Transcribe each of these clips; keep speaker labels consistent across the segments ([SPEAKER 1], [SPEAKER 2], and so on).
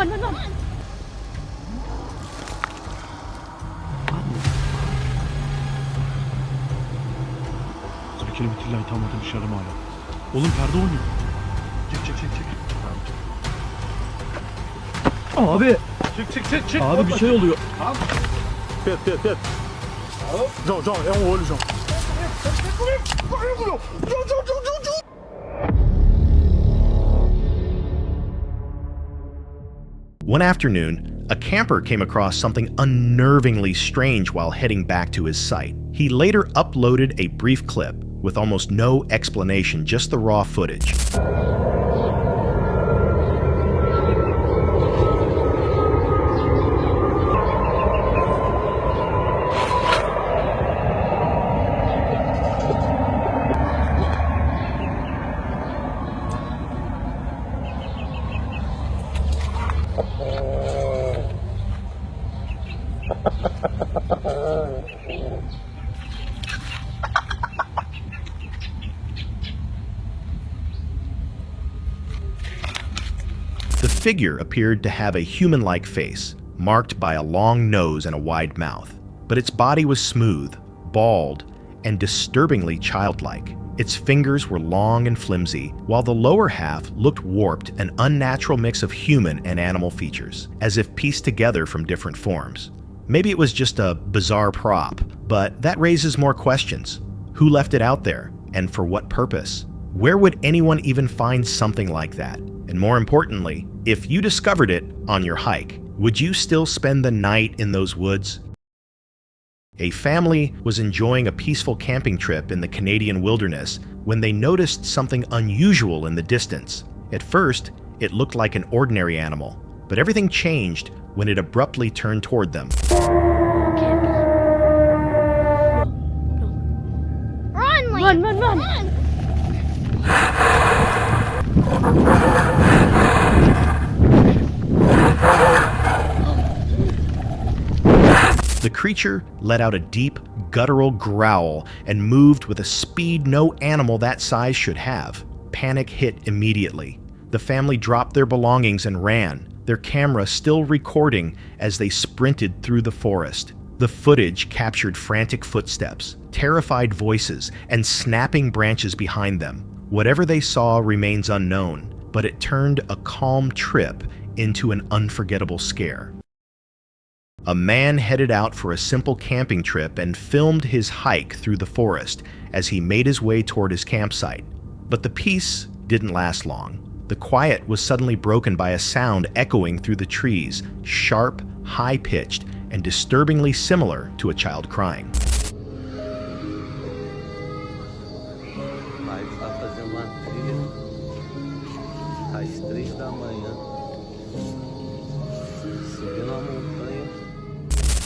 [SPEAKER 1] run.
[SPEAKER 2] Kelimetillah itamadım dışarı hala. Oğlum perde oynuyor. Çek.
[SPEAKER 3] Abi.
[SPEAKER 2] Çık.
[SPEAKER 3] Abi bir şey oluyor.
[SPEAKER 2] Piet. John, en oğlu John.
[SPEAKER 4] One afternoon, a camper came across something unnervingly strange while heading back to his site. He later uploaded a brief clip with almost no explanation, just the raw footage. The figure appeared to have a human-like face, marked by a long nose and a wide mouth. But its body was smooth, bald, and disturbingly childlike. Its fingers were long and flimsy, while the lower half looked warped, an unnatural mix of human and animal features, as if pieced together from different forms. Maybe it was just a bizarre prop, but that raises more questions. Who left it out there, and for what purpose? Where would anyone even find something like that? And more importantly, if you discovered it on your hike, would you still spend the night in those woods? A family was enjoying a peaceful camping trip in the Canadian wilderness when they noticed something unusual in the distance. At first, it looked like an ordinary animal, but everything changed when it abruptly turned toward them.
[SPEAKER 1] Run.
[SPEAKER 4] The creature let out a deep, guttural growl and moved with a speed no animal that size should have. Panic hit immediately. The family dropped their belongings and ran, their camera still recording as they sprinted through the forest. The footage captured frantic footsteps, terrified voices, and snapping branches behind them. Whatever they saw remains unknown, but it turned a calm trip into an unforgettable scare. A man headed out for a simple camping trip and filmed his hike through the forest as he made his way toward his campsite. But the peace didn't last long. The quiet was suddenly broken by a sound echoing through the trees, sharp, high-pitched, and disturbingly similar to a child crying.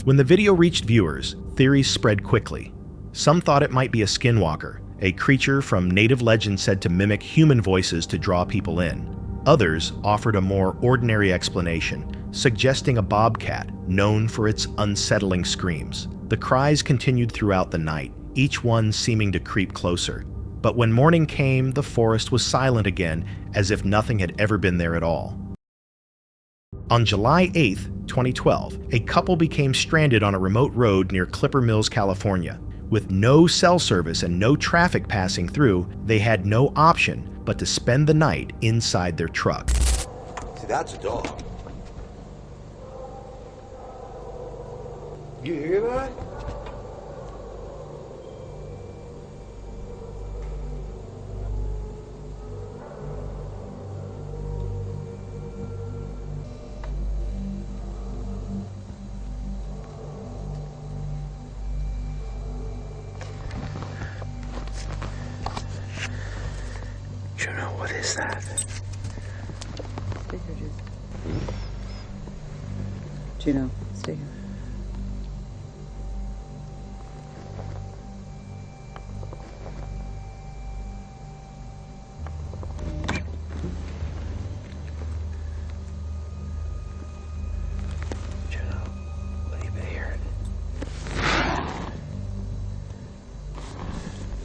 [SPEAKER 4] When the video reached viewers, theories spread quickly. Some thought it might be a skinwalker, a creature from native legend said to mimic human voices to draw people in. Others offered a more ordinary explanation, suggesting a bobcat known for its unsettling screams. The cries continued throughout the night, each one seeming to creep closer. But when morning came, the forest was silent again, as if nothing had ever been there at all. On July 8, 2012, a couple became stranded on a remote road near Clipper Mills, California. With no cell service and no traffic passing through, they had no option but to spend the night inside their truck.
[SPEAKER 5] See, that's a dog. You hear that? Juno, what is that?
[SPEAKER 6] Stay here, Juno, stay here.
[SPEAKER 5] Juno, what have you been hearing?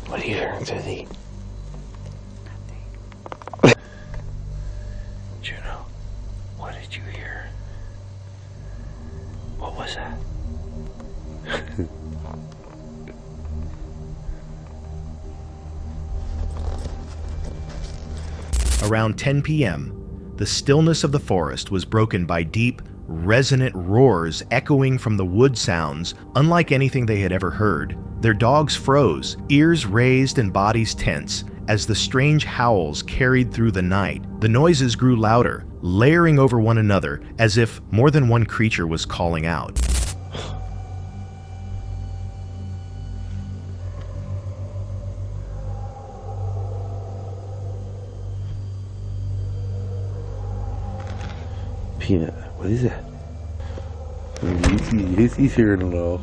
[SPEAKER 5] What are you hearing through the... Juno, what did you hear? was that?
[SPEAKER 4] Around 10 p.m., the stillness of the forest was broken by deep, resonant roars echoing from the wood sounds unlike anything they had ever heard. Their dogs froze, ears raised and bodies tense, as the strange howls carried through the night. The noises grew louder, layering over one another as if more than one creature was calling out.
[SPEAKER 5] Peanut, what is that? He's hearing it all.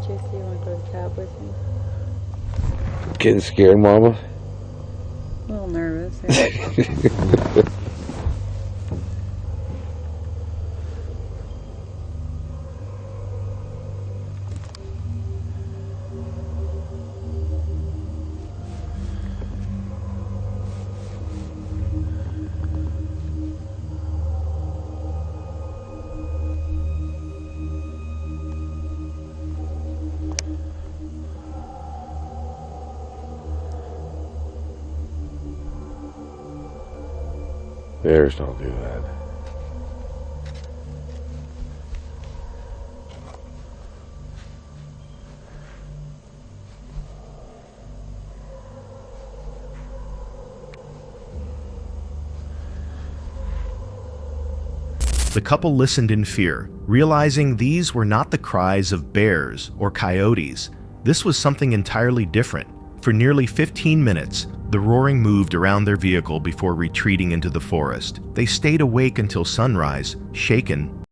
[SPEAKER 6] Jesse, you want to go to the cab with me?
[SPEAKER 5] Getting scared, Mama?
[SPEAKER 6] A little nervous. Yeah.
[SPEAKER 5] Bears don't do that.
[SPEAKER 4] The couple listened in fear, realizing these were not the cries of bears or coyotes. This was something entirely different. For nearly 15 minutes, the roaring moved around their vehicle before retreating into the forest. They stayed awake until sunrise, shaken.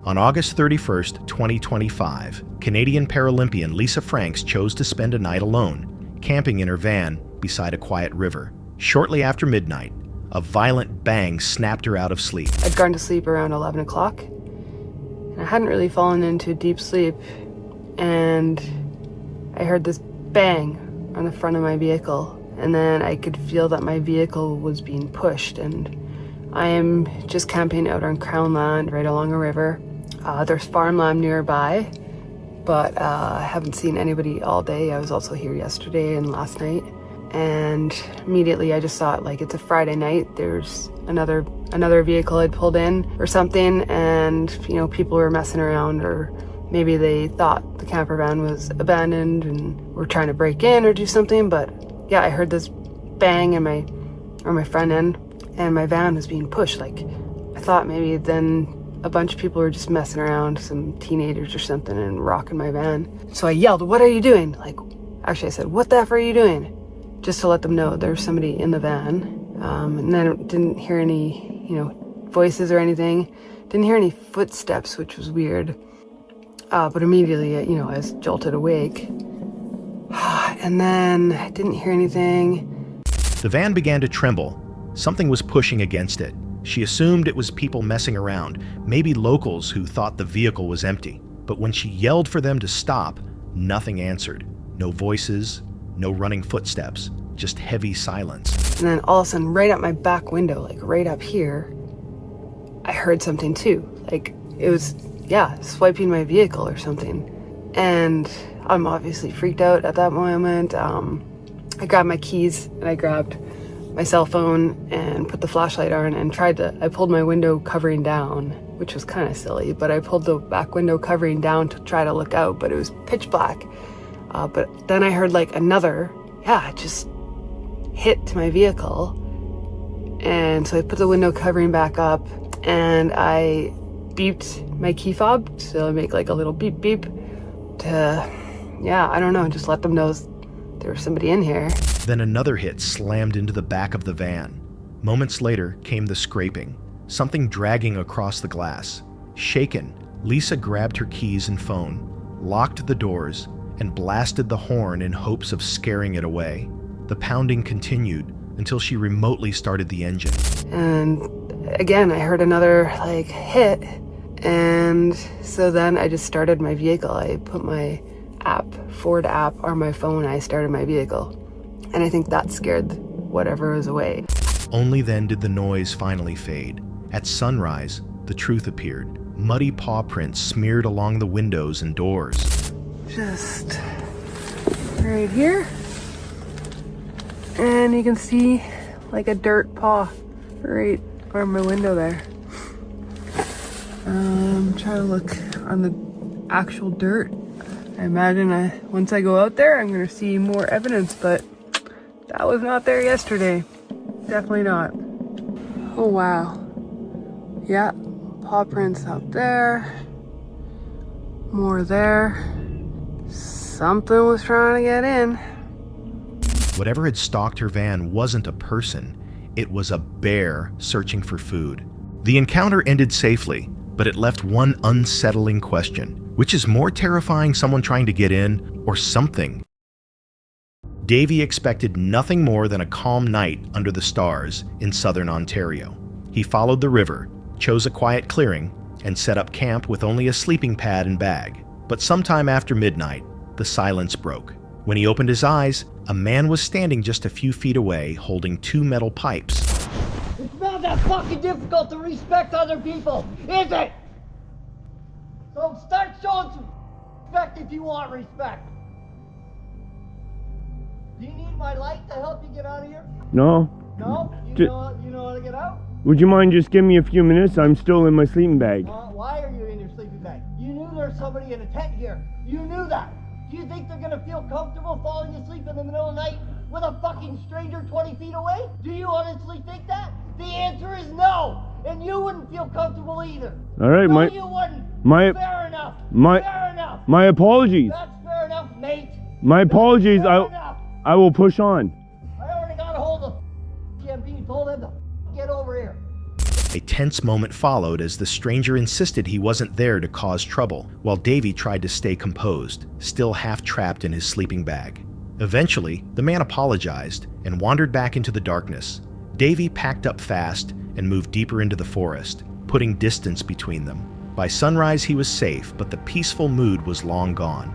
[SPEAKER 4] On August 31st, 2025, Canadian Paralympian Lisa Franks chose to spend a night alone, camping in her van beside a quiet river. Shortly after midnight, a violent bang snapped her out of sleep.
[SPEAKER 1] I'd gone to sleep around 11 o'clock, and I hadn't really fallen into deep sleep, and I heard this bang on the front of my vehicle, and then I could feel that my vehicle was being pushed. And I am just camping out on Crown land right along a river. There's farmland nearby, but I haven't seen anybody all day. I was also here yesterday and last night, and immediately I just thought, like, it's a Friday night, there's another vehicle had pulled in or something, and people were messing around, or maybe they thought the camper van was abandoned and were trying to break in or do something. But yeah, I heard this bang on my front end, and my van was being pushed. Like, I thought maybe then a bunch of people were just messing around, some teenagers or something, and rocking my van. So I yelled, "What are you doing?" Like, actually I said, "What the F are you doing?" Just to let them know there was somebody in the van. And then I didn't hear any, voices or anything. Didn't hear any footsteps, which was weird. But immediately, I was jolted awake. And then I didn't hear anything.
[SPEAKER 4] The van began to tremble. Something was pushing against it. She assumed it was people messing around, maybe locals who thought the vehicle was empty. But when she yelled for them to stop, nothing answered. No voices, no running footsteps, just heavy silence.
[SPEAKER 1] And then all of a sudden, right at my back window, like right up here, I heard something too. Like, it was, swiping my vehicle or something. And I'm obviously freaked out at that moment. I grabbed my keys and I grabbed my cell phone and put the flashlight on and I pulled my window covering down, which was kind of silly, but I pulled the back window covering down to try to look out, but it was pitch black. But then I heard like another, just hit to my vehicle. And so I put the window covering back up and I beeped my key fob, so I make like a little beep beep to, I don't know, just let them know there was somebody in here.
[SPEAKER 4] Then another hit slammed into the back of the van. Moments later came the scraping, something dragging across the glass. Shaken, Lisa grabbed her keys and phone, locked the doors, and blasted the horn in hopes of scaring it away. The pounding continued until she remotely started the engine. And
[SPEAKER 1] again, I heard another hit. And so then I just started my vehicle. I put my Ford app on my phone. I started my vehicle. And I think that scared whatever was away.
[SPEAKER 4] Only then did the noise finally fade, At sunrise, the truth appeared. Muddy paw prints smeared along the windows and doors.
[SPEAKER 1] Just right here. And you can see like a dirt paw right on my window there. I'm trying to look on the actual dirt. I imagine once I go out there, I'm gonna see more evidence, but that was not there yesterday. Definitely not. Oh wow. Yeah, paw prints up there. More there. Something was trying to get in.
[SPEAKER 4] Whatever had stalked her van wasn't a person. It was a bear searching for food. The encounter ended safely, but it left one unsettling question. Which is more terrifying, someone trying to get in or something? Davey expected nothing more than a calm night under the stars in southern Ontario. He followed the river, chose a quiet clearing, and set up camp with only a sleeping pad and bag. But sometime after midnight, the silence broke. When he opened his eyes, a man was standing just a few feet away holding two metal pipes.
[SPEAKER 7] It's not that fucking difficult to respect other people, is it? So start showing some respect if you want respect. Do you need my light to help you get out of here?
[SPEAKER 3] No.
[SPEAKER 7] No? You know how to get out?
[SPEAKER 3] Would you mind just giving me a few minutes? I'm still in my sleeping bag.
[SPEAKER 7] Why are you in your sleeping bag? You knew there's somebody in a tent here. You knew that. Do you think they're gonna feel comfortable falling asleep in the middle of the night with a fucking stranger 20 feet away? Do you honestly think that? The answer is no. And you wouldn't feel comfortable either.
[SPEAKER 3] All right,
[SPEAKER 7] no, you wouldn't. Fair enough. Fair enough.
[SPEAKER 3] My apologies.
[SPEAKER 7] That's fair enough, mate.
[SPEAKER 3] My apologies.
[SPEAKER 7] Fair enough.
[SPEAKER 3] I will push on.
[SPEAKER 7] I already got a hold of GMP and told him to get over here.
[SPEAKER 4] A tense moment followed as the stranger insisted he wasn't there to cause trouble, while Davey tried to stay composed, still half trapped in his sleeping bag. Eventually, the man apologized and wandered back into the darkness. Davey packed up fast and moved deeper into the forest, putting distance between them. By sunrise, he was safe, but the peaceful mood was long gone.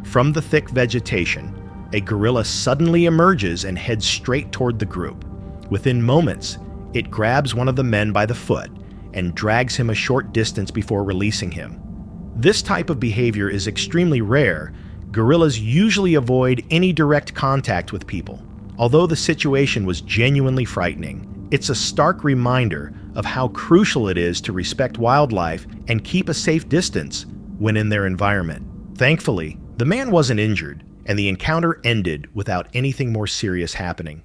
[SPEAKER 4] From the thick vegetation, a gorilla suddenly emerges and heads straight toward the group. Within moments, it grabs one of the men by the foot and drags him a short distance before releasing him. This type of behavior is extremely rare. Gorillas usually avoid any direct contact with people. Although the situation was genuinely frightening, it's a stark reminder of how crucial it is to respect wildlife and keep a safe distance when in their environment. Thankfully, the man wasn't injured, and the encounter ended without anything more serious happening.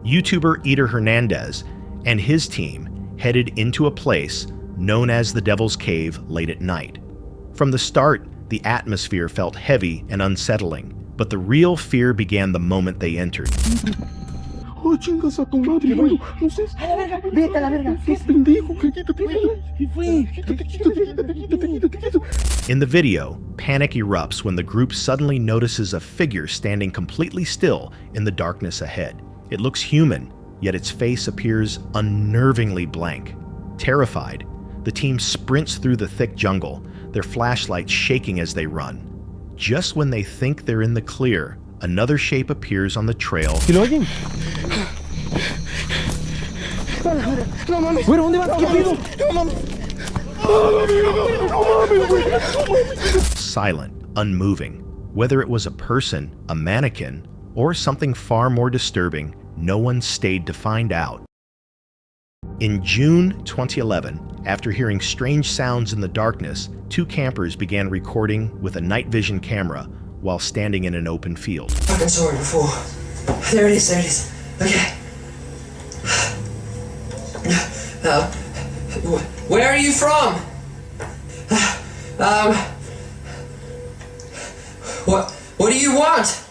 [SPEAKER 4] YouTuber Eater Hernandez and his team headed into a place known as the Devil's Cave late at night. From the start, the atmosphere felt heavy and unsettling, but the real fear began the moment they entered.
[SPEAKER 2] Oh, chingas a tu madre, güey. No sé.
[SPEAKER 6] Vete a la verga.
[SPEAKER 2] Pendejo, quítate.
[SPEAKER 4] In the video, panic erupts when the group suddenly notices a figure standing completely still in the darkness ahead. It looks human, yet its face appears unnervingly blank. Terrified, the team sprints through the thick jungle, their flashlights shaking as they run. Just when they think they're in the clear, another shape appears on the trail.
[SPEAKER 3] ¿Sí lo oyen?
[SPEAKER 6] No mames.
[SPEAKER 3] Güey, ¿dónde vas? ¿Qué pedo?
[SPEAKER 4] Silent, unmoving. Whether it was a person, a mannequin, or something far more disturbing, no one stayed to find out. In June 2011, after hearing strange sounds in the darkness, two campers began recording with a night vision camera while standing in an open field.
[SPEAKER 8] Fucking saw it before. There it is, there it is. Okay. Where are you from? What do you want?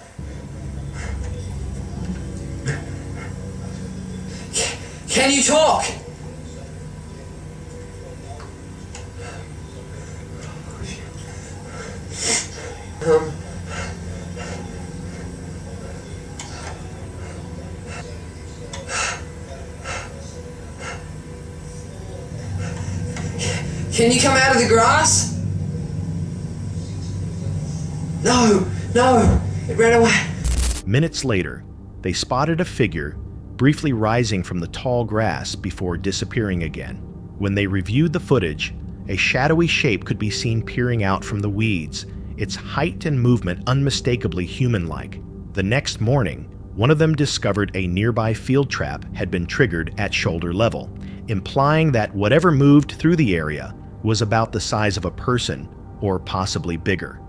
[SPEAKER 8] Can you talk? Can you come out of the grass? No, it ran away.
[SPEAKER 4] Minutes later, they spotted a figure briefly rising from the tall grass before disappearing again. When they reviewed the footage, a shadowy shape could be seen peering out from the weeds, its height and movement unmistakably human-like. The next morning, one of them discovered a nearby field trap had been triggered at shoulder level, implying that whatever moved through the area was about the size of a person, or possibly bigger.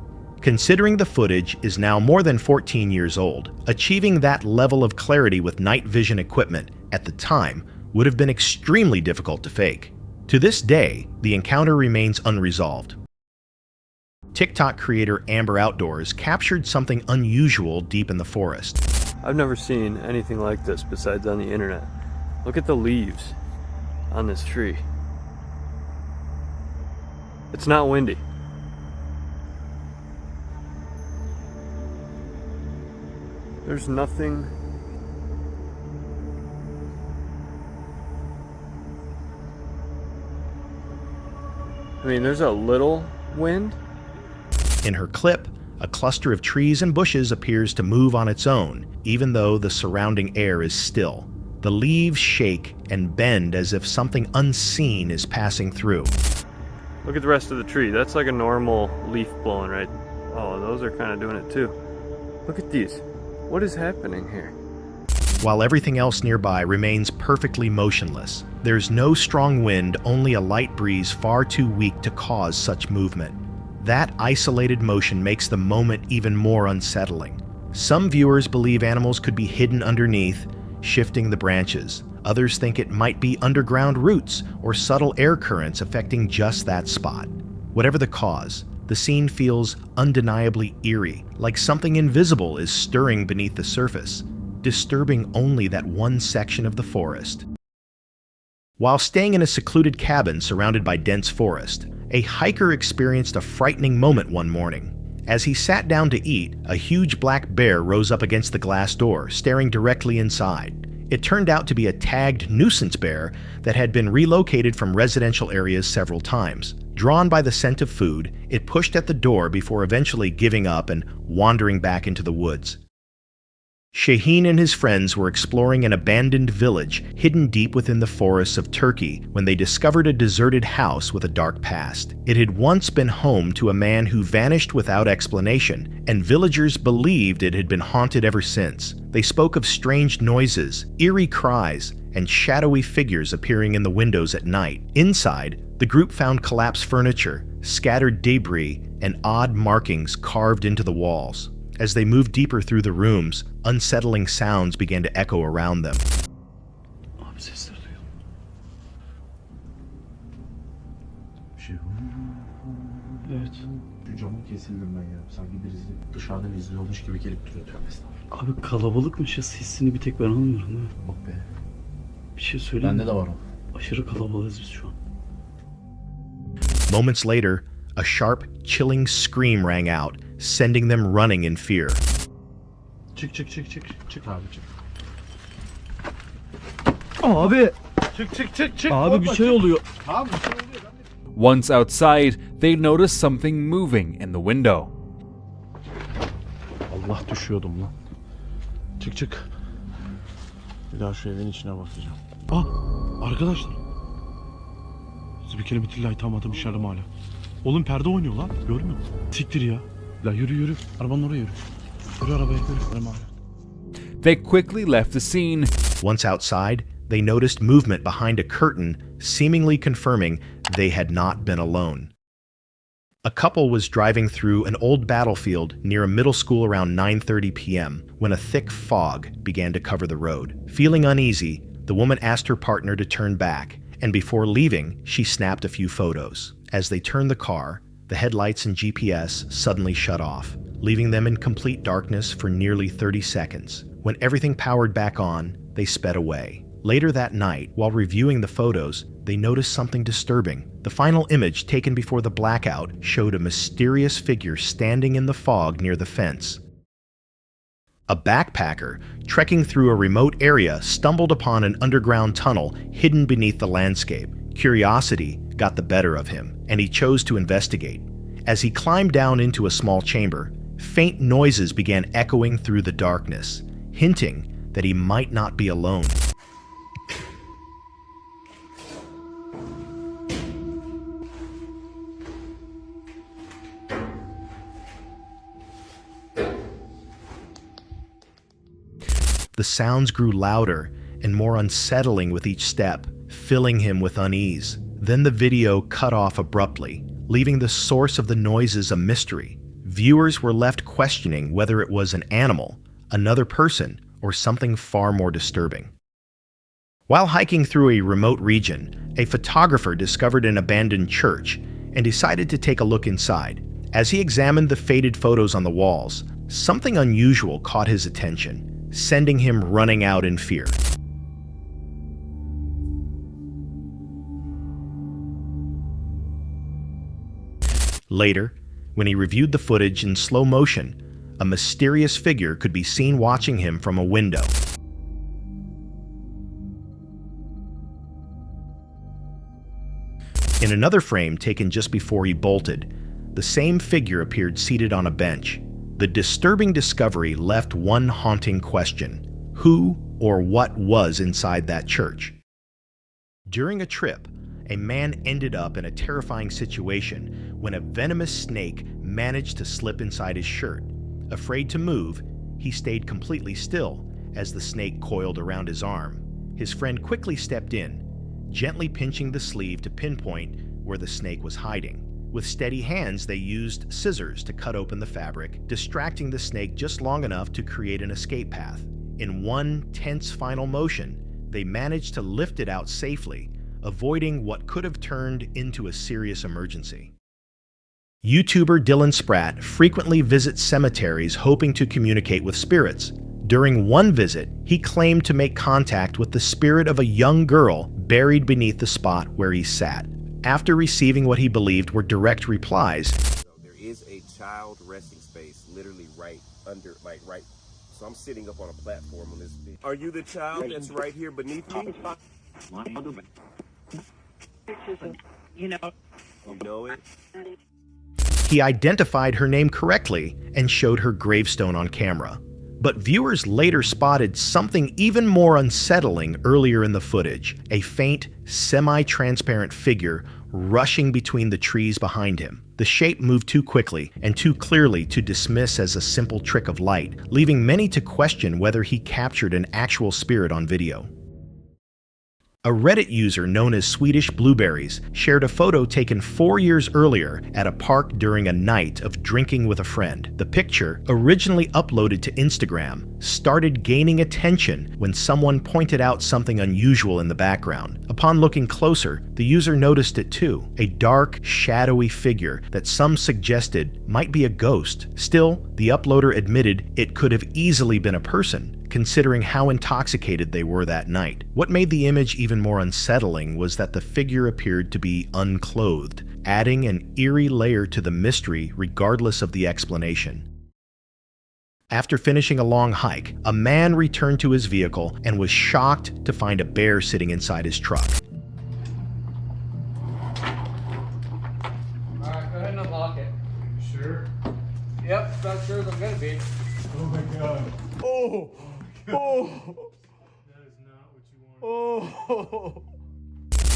[SPEAKER 4] Considering the footage is now more than 14 years old, achieving that level of clarity with night vision equipment at the time would have been extremely difficult to fake. To this day, the encounter remains unresolved. TikTok creator Amber Outdoors captured something unusual deep in the forest.
[SPEAKER 9] I've never seen anything like this besides on the internet. Look at the leaves on this tree. It's not windy. There's nothing. I mean, there's a little wind.
[SPEAKER 4] In her clip, a cluster of trees and bushes appears to move on its own, even though the surrounding air is still. The leaves shake and bend as if something unseen is passing through.
[SPEAKER 9] Look at the rest of the tree. That's like a normal leaf blowing, right? Oh, those are kind of doing it too. Look at these. What is happening here?
[SPEAKER 4] While everything else nearby remains perfectly motionless, there's no strong wind, only a light breeze far too weak to cause such movement. That isolated motion makes the moment even more unsettling. Some viewers believe animals could be hidden underneath, shifting the branches. Others think it might be underground roots or subtle air currents affecting just that spot. Whatever the cause, the scene feels undeniably eerie, like something invisible is stirring beneath the surface, disturbing only that one section of the forest. While staying in a secluded cabin surrounded by dense forest, a hiker experienced a frightening moment one morning. As he sat down to eat, a huge black bear rose up against the glass door, staring directly inside. It turned out to be a tagged nuisance bear that had been relocated from residential areas several times. Drawn by the scent of food, it pushed at the door before eventually giving up and wandering back into the woods. Shaheen and his friends were exploring an abandoned village hidden deep within the forests of Turkey when they discovered a deserted house with a dark past. It had once been home to a man who vanished without explanation, and villagers believed it had been haunted ever since. They spoke of strange noises, eerie cries, and shadowy figures appearing in the windows at night. Inside, the group found collapsed furniture, scattered debris, and odd markings carved into the walls. As they moved deeper through the rooms, unsettling sounds began to echo around them.
[SPEAKER 2] Abi sesler duyuyorum. Bir şey. Evet.
[SPEAKER 10] Şu camı kesildim ben ya. Sanki birisi dışarıdan izliyormuş gibi gelip duruyor. Tövbe estağfurullah.
[SPEAKER 2] Abi kalabalıkmış ya, hissini bir tek ben almıyorum değil mi?
[SPEAKER 10] Bak be.
[SPEAKER 2] Bir şey söyleyeyim mi?
[SPEAKER 10] Bende de var o.
[SPEAKER 2] Aşırı kalabalığız biz şu an.
[SPEAKER 4] Moments later, a sharp, chilling scream rang out, sending them running in fear.
[SPEAKER 10] Çık. Çık abi çık.
[SPEAKER 2] Abi!
[SPEAKER 10] Çık.
[SPEAKER 2] Abi bir şey oluyor.
[SPEAKER 10] Abi bir şey oluyor.
[SPEAKER 11] Once outside, they noticed something moving in the window.
[SPEAKER 10] Allah düşüyordum lan. Çık. Bir daha şu evin içine bakacağım.
[SPEAKER 2] Arkadaşlar. Zibikeli tam adım işaretim hala. Oğlum perde oynuyor lan. Görmüyor musun? Siktir ya. La yürü. Arabanın oraya yürü. Yürü arabaya yürü.
[SPEAKER 11] They quickly left the scene.
[SPEAKER 4] Once outside, they noticed movement behind a curtain, seemingly confirming they had not been alone. A couple was driving through an old battlefield near a middle school around 9:30 p.m. when a thick fog began to cover the road. Feeling uneasy, the woman asked her partner to turn back, and before leaving, she snapped a few photos. As they turned the car, the headlights and GPS suddenly shut off, leaving them in complete darkness for nearly 30 seconds. When everything powered back on, they sped away. Later that night, while reviewing the photos, they noticed something disturbing. The final image taken before the blackout showed a mysterious figure standing in the fog near the fence. A backpacker, trekking through a remote area, stumbled upon an underground tunnel hidden beneath the landscape. Curiosity got the better of him, and he chose to investigate. As he climbed down into a small chamber, faint noises began echoing through the darkness, hinting that he might not be alone. The sounds grew louder and more unsettling with each step, filling him with unease. Then the video cut off abruptly, leaving the source of the noises a mystery. Viewers were left questioning whether it was an animal, another person, or something far more disturbing. While hiking through a remote region, a photographer discovered an abandoned church and decided to take a look inside. As he examined the faded photos on the walls, something unusual caught his attention, sending him running out in fear. Later, when he reviewed the footage in slow motion, a mysterious figure could be seen watching him from a window. In another frame taken just before he bolted, the same figure appeared seated on a bench. The disturbing discovery left one haunting question: who or what was inside that church? During a trip, a man ended up in a terrifying situation when a venomous snake managed to slip inside his shirt. Afraid to move, he stayed completely still as the snake coiled around his arm. His friend quickly stepped in, gently pinching the sleeve to pinpoint where the snake was hiding. With steady hands, they used scissors to cut open the fabric, distracting the snake just long enough to create an escape path. In one tense final motion, they managed to lift it out safely, avoiding what could have turned into a serious emergency. YouTuber Dylan Spratt frequently visits cemeteries hoping to communicate with spirits. During one visit, he claimed to make contact with the spirit of a young girl buried beneath the spot where he sat. After receiving what he believed were direct replies,
[SPEAKER 12] so there is a child resting space literally right under, like right, so I'm sitting up on a platform on this thing. Are you the child that's right here beneath me? You know it?
[SPEAKER 4] He identified her name correctly and showed her gravestone on camera. But viewers later spotted something even more unsettling earlier in the footage: a faint, semi-transparent figure rushing between the trees behind him. The shape moved too quickly and too clearly to dismiss as a simple trick of light, leaving many to question whether he captured an actual spirit on video. A Reddit user known as Swedish Blueberries shared a photo taken 4 years earlier at a park during a night of drinking with a friend. The picture, originally uploaded to Instagram, started gaining attention when someone pointed out something unusual in the background. Upon looking closer, the user noticed it too: a dark, shadowy figure that some suggested might be a ghost. Still, the uploader admitted it could have easily been a person, considering how intoxicated they were that night. What made the image even more unsettling was that the figure appeared to be unclothed, adding an eerie layer to the mystery regardless of the explanation. After finishing a long hike, a man returned to his vehicle and was shocked to find a bear sitting inside his truck.
[SPEAKER 13] Alright, go ahead and unlock it. Sure? Yep, about sure as I'm gonna be. Oh my god. Oh! Oh! That is not what you want. Oh!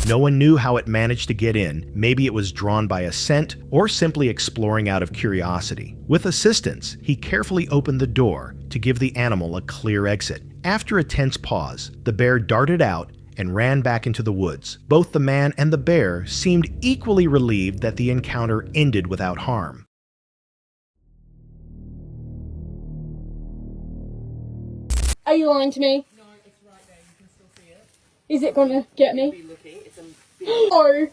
[SPEAKER 4] No one knew how it managed to get in. Maybe it was drawn by a scent or simply exploring out of curiosity. With assistance, he carefully opened the door to give the animal a clear exit. After a tense pause, the bear darted out and ran back into the woods. Both the man and the bear seemed equally relieved that the encounter ended without harm.
[SPEAKER 14] Are you lying to me? No, it's right there. You can still see it. Is it gonna get me? Oh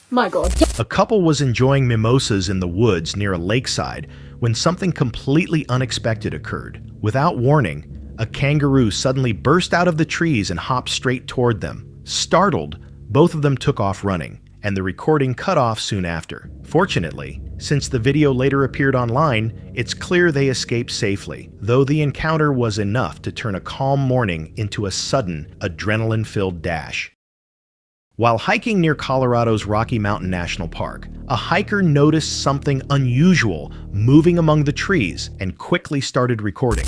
[SPEAKER 14] my god.
[SPEAKER 4] A couple was enjoying mimosas in the woods near a lakeside when something completely unexpected occurred. Without warning, a kangaroo suddenly burst out of the trees and hopped straight toward them. Startled, both of them took off running, and the recording cut off soon after. Fortunately, since the video later appeared online, it's clear they escaped safely, though the encounter was enough to turn a calm morning into a sudden, adrenaline-filled dash. While hiking near Colorado's Rocky Mountain National Park, a hiker noticed something unusual moving among the trees and quickly started recording.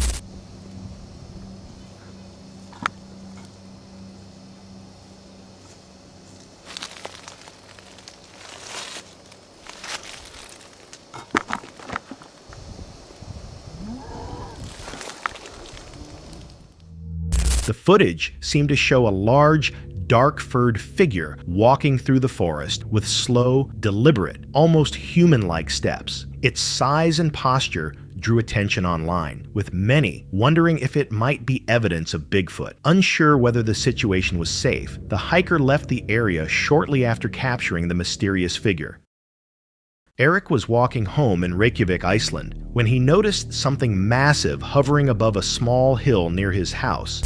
[SPEAKER 4] The footage seemed to show a large, dark-furred figure walking through the forest with slow, deliberate, almost human-like steps. Its size and posture drew attention online, with many wondering if it might be evidence of Bigfoot. Unsure whether the situation was safe, the hiker left the area shortly after capturing the mysterious figure. Eric was walking home in Reykjavik, Iceland, when he noticed something massive hovering above a small hill near his house.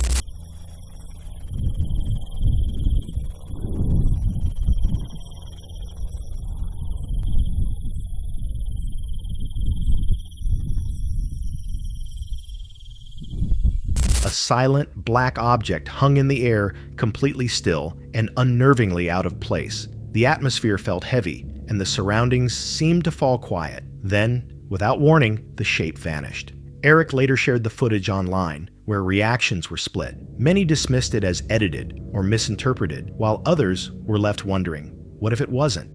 [SPEAKER 4] A silent, black object hung in the air, completely still and unnervingly out of place. The atmosphere felt heavy, and the surroundings seemed to fall quiet. Then, without warning, the shape vanished. Eric later shared the footage online, where reactions were split. Many dismissed it as edited or misinterpreted, while others were left wondering, what if it wasn't?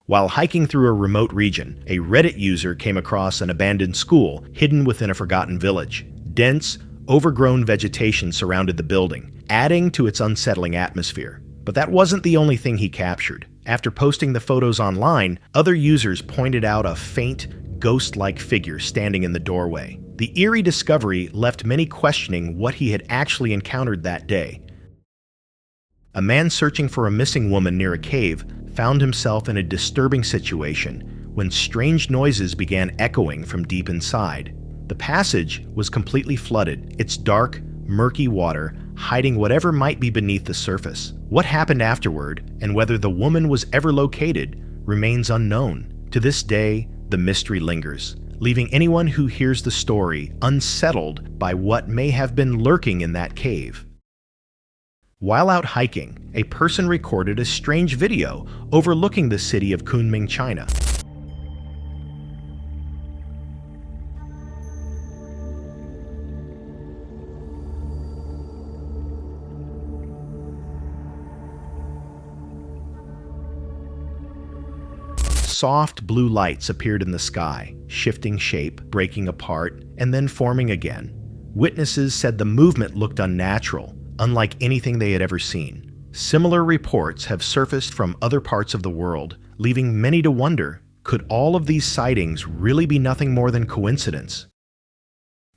[SPEAKER 4] While hiking through a remote region, a Reddit user came across an abandoned school hidden within a forgotten village. Dense, overgrown vegetation surrounded the building, adding to its unsettling atmosphere. But that wasn't the only thing he captured. After posting the photos online, other users pointed out a faint, ghost-like figure standing in the doorway. The eerie discovery left many questioning what he had actually encountered that day. A man searching for a missing woman near a cave found himself in a disturbing situation when strange noises began echoing from deep inside. The passage was completely flooded, its dark, murky water hiding whatever might be beneath the surface. What happened afterward, and whether the woman was ever located, remains unknown. To this day, the mystery lingers, leaving anyone who hears the story unsettled by what may have been lurking in that cave. While out hiking, a person recorded a strange video overlooking the city of Kunming, China. Soft blue lights appeared in the sky, shifting shape, breaking apart, and then forming again. Witnesses said the movement looked unnatural, unlike anything they had ever seen. Similar reports have surfaced from other parts of the world, leaving many to wonder, could all of these sightings really be nothing more than coincidence?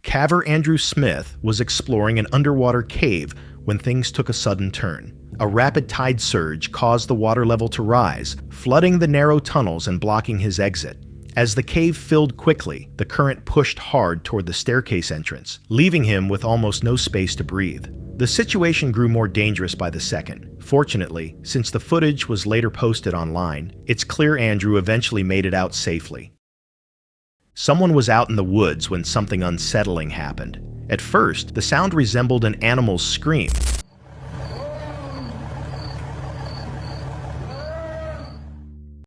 [SPEAKER 4] Caver Andrew Smith was exploring an underwater cave when things took a sudden turn. A rapid tide surge caused the water level to rise, flooding the narrow tunnels and blocking his exit. As the cave filled quickly, the current pushed hard toward the staircase entrance, leaving him with almost no space to breathe. The situation grew more dangerous by the second. Fortunately, since the footage was later posted online, it's clear Andrew eventually made it out safely. Someone was out in the woods when something unsettling happened. At first, the sound resembled an animal's scream.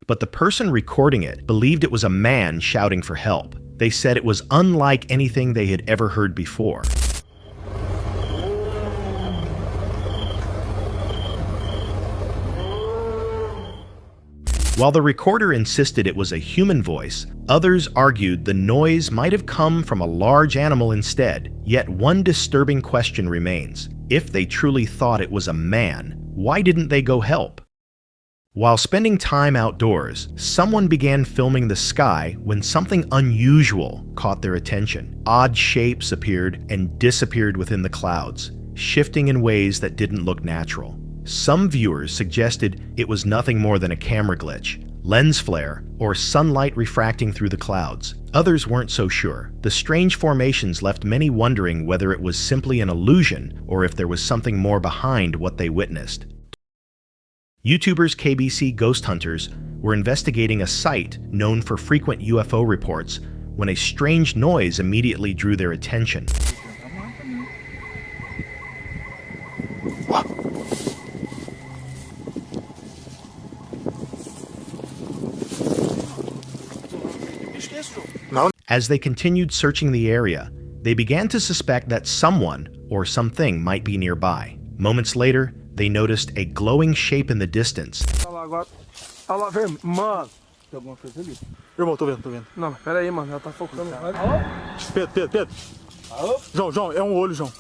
[SPEAKER 4] But the person recording it believed it was a man shouting for help. They said it was unlike anything they had ever heard before. While the recorder insisted it was a human voice, others argued the noise might have come from a large animal instead. Yet one disturbing question remains. If they truly thought it was a man, why didn't they go help? While spending time outdoors, someone began filming the sky when something unusual caught their attention. Odd shapes appeared and disappeared within the clouds, shifting in ways that didn't look natural. Some viewers suggested it was nothing more than a camera glitch, lens flare, or sunlight refracting through the clouds. Others weren't so sure. The strange formations left many wondering whether it was simply an illusion or if there was something more behind what they witnessed. YouTubers KBC Ghost Hunters were investigating a site known for frequent UFO reports when a strange noise immediately drew their attention. As they continued searching the area, they began to suspect that someone or something might be nearby. Moments later, they noticed a glowing shape in the distance.
[SPEAKER 13] Irmão, tô vendo. Não, pera aí, mano, ela tá focando. Pedro. João, é um olho, João.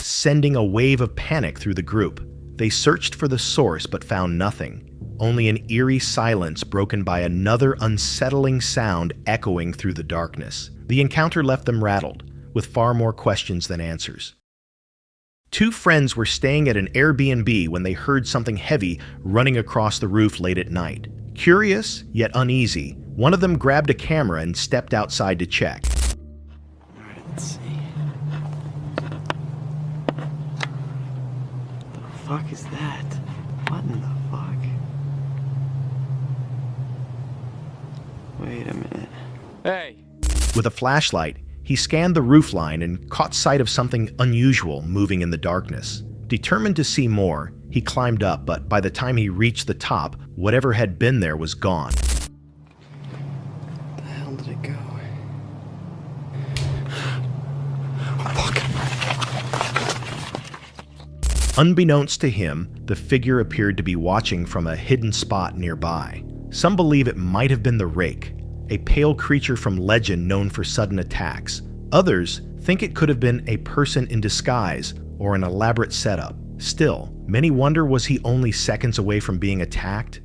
[SPEAKER 4] Sending a wave of panic through the group. They searched for the source but found nothing. Only an eerie silence broken by another unsettling sound echoing through the darkness. The encounter left them rattled, with far more questions than answers. Two friends were staying at an Airbnb when they heard something heavy running across the roof late at night. Curious, yet uneasy, one of them grabbed a camera and stepped outside to check.
[SPEAKER 10] Alright, let's see. What the fuck is that? What in the fuck? Wait a minute. Hey!
[SPEAKER 4] With a flashlight, he scanned the roofline and caught sight of something unusual moving in the darkness. Determined to see more, he climbed up, but by the time he reached the top, whatever had been there was gone.
[SPEAKER 10] Where the hell did it go?
[SPEAKER 4] Unbeknownst to him, the figure appeared to be watching from a hidden spot nearby. Some believe it might have been the Rake, a pale creature from legend known for sudden attacks. Others think it could have been a person in disguise or an elaborate setup. Still, many wonder, was he only seconds away from being attacked?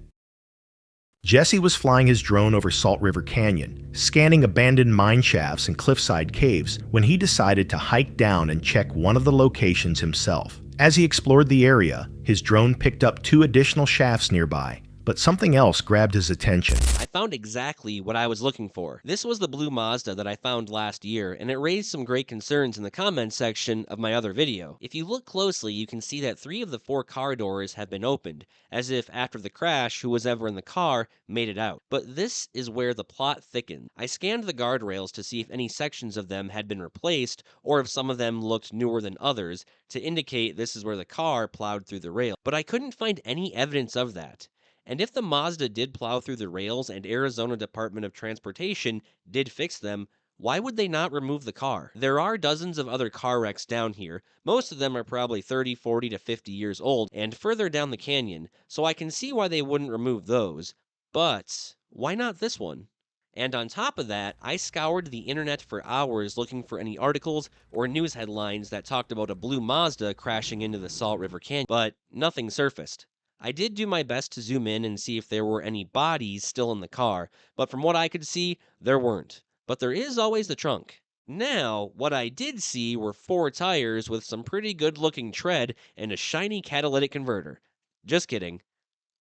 [SPEAKER 4] Jesse was flying his drone over Salt River Canyon, scanning abandoned mine shafts and cliffside caves, when he decided to hike down and check one of the locations himself. As he explored the area, his drone picked up 2 additional shafts nearby, but something else grabbed his attention.
[SPEAKER 15] I found exactly what I was looking for. This was the blue Mazda that I found last year, and it raised some great concerns in the comments section of my other video. If you look closely, you can see that 3 of the 4 car doors have been opened, as if after the crash, who was ever in the car made it out. But this is where the plot thickened. I scanned the guardrails to see if any sections of them had been replaced, or if some of them looked newer than others, to indicate this is where the car plowed through the rail. But I couldn't find any evidence of that. And if the Mazda did plow through the rails and Arizona Department of Transportation did fix them, why would they not remove the car? There are dozens of other car wrecks down here. Most of them are probably 30, 40 to 50 years old and further down the canyon, so I can see why they wouldn't remove those. But why not this one? And on top of that, I scoured the internet for hours looking for any articles or news headlines that talked about a blue Mazda crashing into the Salt River Canyon, but nothing surfaced. I did do my best to zoom in and see if there were any bodies still in the car, but from what I could see, there weren't. But there is always the trunk. Now, what I did see were 4 tires with some pretty good looking tread and a shiny catalytic converter. Just kidding.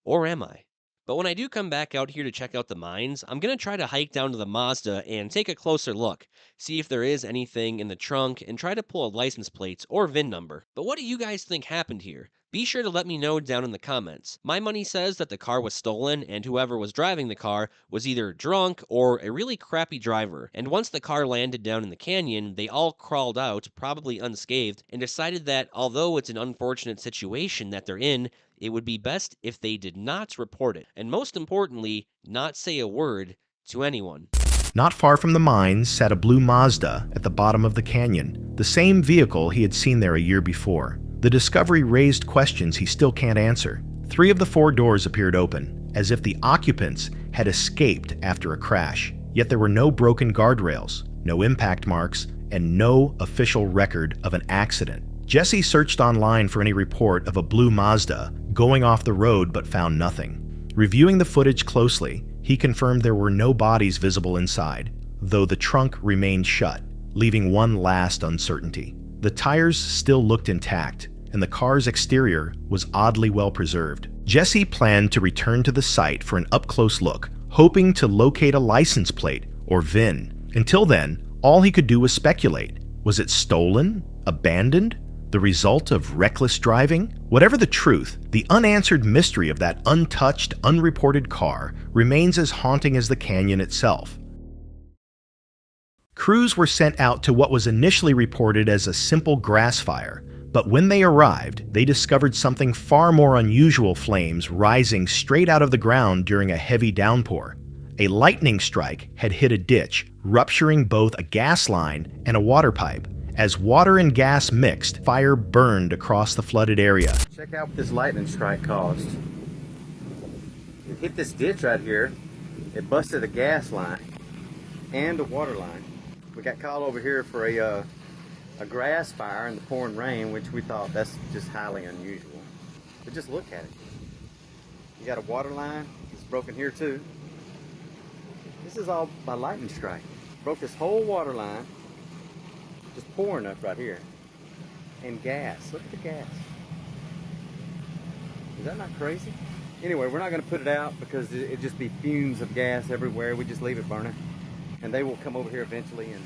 [SPEAKER 15] Or am I? But when I do come back out here to check out the mines, I'm going to try to hike down to the Mazda and take a closer look, see if there is anything in the trunk, and try to pull a license plate or VIN number. But what do you guys think happened here? Be sure to let me know down in the comments. My money says that the car was stolen and whoever was driving the car was either drunk or a really crappy driver. And once the car landed down in the canyon, they all crawled out, probably unscathed, and decided that although it's an unfortunate situation that they're in, it would be best if they did not report it. And most importantly, not say a word to anyone.
[SPEAKER 4] Not far from the mines sat a blue Mazda at the bottom of the canyon, the same vehicle he had seen there a year before. The discovery raised questions he still can't answer. 3 of the 4 doors appeared open, as if the occupants had escaped after a crash. Yet there were no broken guardrails, no impact marks, and no official record of an accident. Jesse searched online for any report of a blue Mazda going off the road but found nothing. Reviewing the footage closely, he confirmed there were no bodies visible inside, though the trunk remained shut, leaving one last uncertainty. The tires still looked intact, and the car's exterior was oddly well preserved. Jesse planned to return to the site for an up-close look, hoping to locate a license plate or VIN. Until then, all he could do was speculate. Was it stolen? Abandoned? The result of reckless driving? Whatever the truth, the unanswered mystery of that untouched, unreported car remains as haunting as the canyon itself. Crews were sent out to what was initially reported as a simple grass fire, but when they arrived, they discovered something far more unusual: flames rising straight out of the ground during a heavy downpour. A lightning strike had hit a ditch, rupturing both a gas line and a water pipe. As water and gas mixed, fire burned across the flooded area.
[SPEAKER 16] Check out what this lightning strike caused. It hit this ditch right here. It busted a gas line. and a water line. We got called over here for a grass fire in the pouring rain, which we thought that's just highly unusual. But just look at it. You got a water line, it's broken here too. This is all by lightning strike. Broke this whole water line, just pouring up right here. And gas, look at the gas. Is that not crazy? Anyway, we're not gonna put it out because it'd just be fumes of gas everywhere. We just leave it burning. And they will come over here eventually and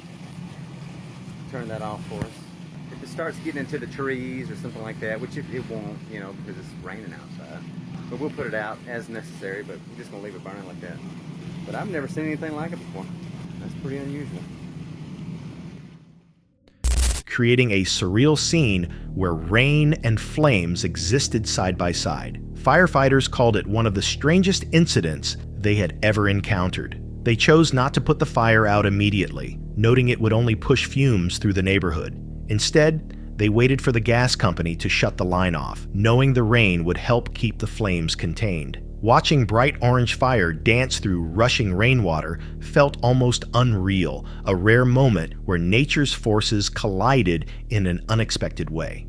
[SPEAKER 16] turn that off for us. If it starts getting into the trees or something like that, which it won't, you know, because it's raining outside. But we'll put it out as necessary, but we're just gonna leave it burning like that. But I've never seen anything like it before. That's pretty unusual.
[SPEAKER 4] Creating a surreal scene where rain and flames existed side by side. Firefighters called it one of the strangest incidents they had ever encountered. They chose not to put the fire out immediately, noting it would only push fumes through the neighborhood. Instead, they waited for the gas company to shut the line off, knowing the rain would help keep the flames contained. Watching bright orange fire dance through rushing rainwater felt almost unreal, a rare moment where nature's forces collided in an unexpected way.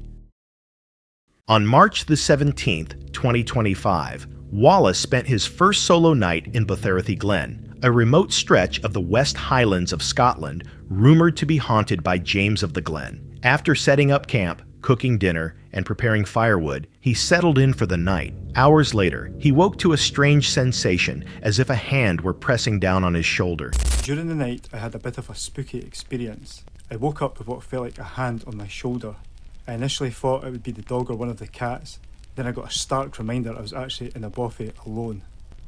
[SPEAKER 4] On March the 17th, 2025, Wallace spent his first solo night in Botherthy Glen, a remote stretch of the West Highlands of Scotland rumored to be haunted by James of the Glen. After setting up camp, cooking dinner, and preparing firewood, he settled in for the night. Hours later, he woke to a strange sensation, as if a hand were pressing down on his shoulder.
[SPEAKER 13] During the night, I had a bit of a spooky experience. I woke up with what felt like a hand on my shoulder. I initially thought it would be the dog or one of the cats. Then I got a stark reminder I was actually in a bothy alone.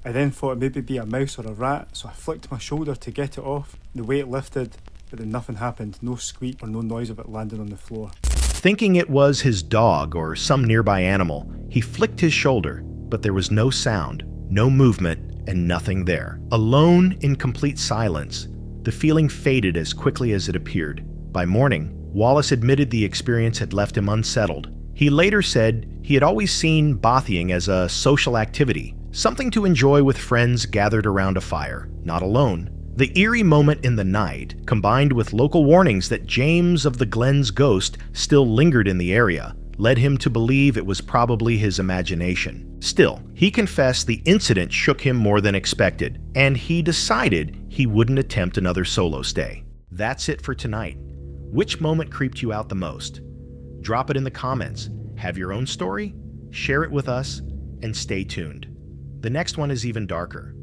[SPEAKER 13] I then thought it maybe be a mouse or a rat, so I flicked my shoulder to get it off. The weight lifted, but then nothing happened. No squeak or no noise of it landing on the floor.
[SPEAKER 4] Thinking it was his dog or some nearby animal, he flicked his shoulder, but there was no sound, no movement, and nothing there. Alone in complete silence, the feeling faded as quickly as it appeared. By morning, Wallace admitted the experience had left him unsettled. He later said he had always seen bothying as a social activity, something to enjoy with friends gathered around a fire, not alone. The eerie moment in the night, combined with local warnings that James of the Glen's ghost still lingered in the area, led him to believe it was probably his imagination. Still, he confessed the incident shook him more than expected, and he decided he wouldn't attempt another solo stay. That's it for tonight. Which moment creeped you out the most? Drop it in the comments. Have your own story? Share it with us, and stay tuned. The next one is even darker.